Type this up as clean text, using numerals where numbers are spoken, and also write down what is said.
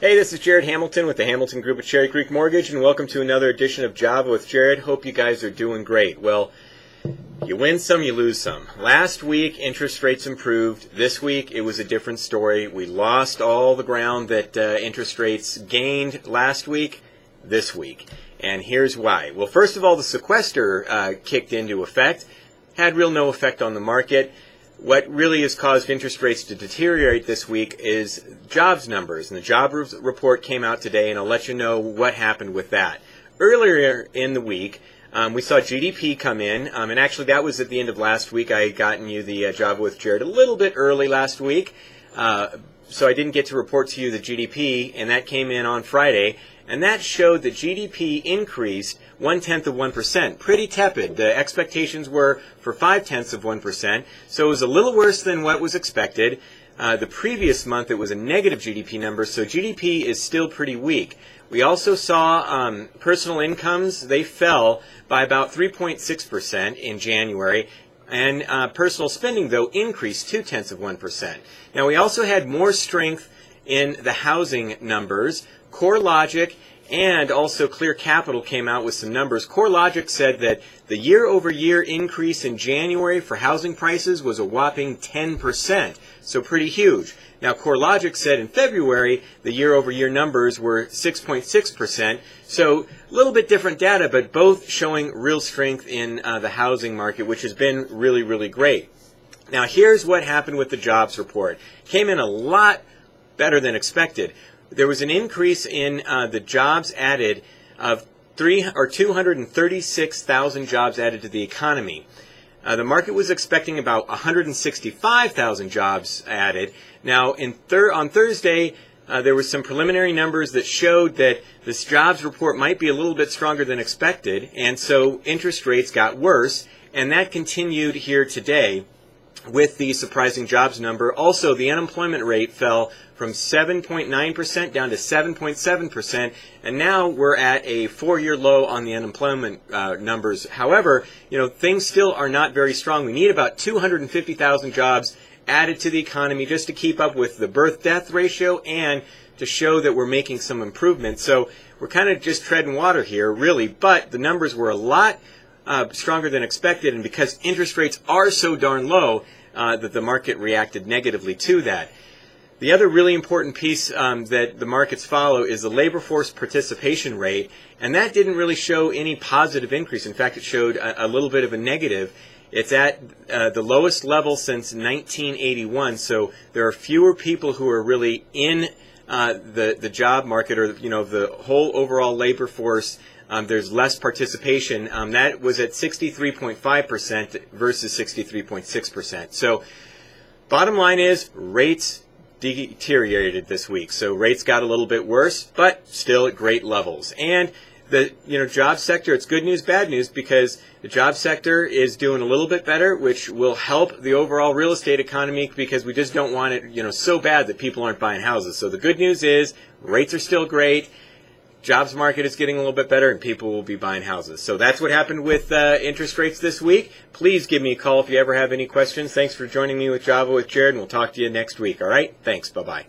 Hey, this is Jared Hamilton with the Hamilton Group at Cherry Creek Mortgage, and welcome to another edition of Java with Jared. Hope you guys are doing great. Well, you win some, you lose some. Last week, interest rates improved. This week, it was a different story. We lost all the ground that interest rates gained last week, this week. And here's why. Well, first of all, the sequester kicked into effect. Had no effect on the market. What really has caused interest rates to deteriorate this week is jobs numbers. And the job report came out today, and I'll let you know what happened with that. Earlier in the week, we saw GDP come in, and actually that was at the end of last week. I had gotten you the Java with Jared a little bit early last week, so I didn't get to report to you the GDP, and that came in on Friday. And that showed that GDP increased 0.1%, pretty tepid. The expectations were for 0.5%, so it was a little worse than what was expected. The previous month it was a negative GDP number, so GDP is still pretty weak. We also saw personal incomes. They fell by about 3.6% in January. And personal spending, though, increased 0.2%. Now, we also had more strength in the housing numbers. CoreLogic and also Clear Capital came out with some numbers. CoreLogic said that the year-over-year increase in January for housing prices was a whopping 10%, so pretty huge. Now, CoreLogic said in February the year-over-year numbers were 6.6%, so a little bit different data, but both showing real strength in the housing market, which has been really, really great. Now, here's what happened with the jobs report. Came in a lot better than expected. There was an increase in the jobs added of 236,000 jobs added to the economy. The market was expecting about 165,000 jobs added. Now, on Thursday, there were some preliminary numbers that showed that this jobs report might be a little bit stronger than expected, and so interest rates got worse, and that continued here today with the surprising jobs number. Also, the unemployment rate fell from 7.9% down to 7.7%, and now we're at a four-year low on the unemployment numbers. However, things still are not very strong. We need about 250,000 jobs added to the economy just to keep up with the birth-death ratio and to show that we're making some improvements. So we're kind of just treading water here, really, but the numbers were a lot stronger than expected, and because interest rates are so darn low, that the market reacted negatively to that. The other really important piece that the markets follow is the labor force participation rate, and that didn't really show any positive increase. In fact, it showed a little bit of a negative. It's at the lowest level since 1981, so there are fewer people who are really in the job market, or the whole overall labor force. There's less participation. That was at 63.5% versus 63.6%. So bottom line is rates deteriorated this week. So rates got a little bit worse, but still at great levels. And the job sector, it's good news, bad news, because the job sector is doing a little bit better, which will help the overall real estate economy, because we just don't want it so bad that people aren't buying houses. So the good news is rates are still great. Jobs market is getting a little bit better, and people will be buying houses. So that's what happened with interest rates this week. Please give me a call if you ever have any questions. Thanks for joining me with Java with Jared, and we'll talk to you next week. All right? Thanks. Bye-bye.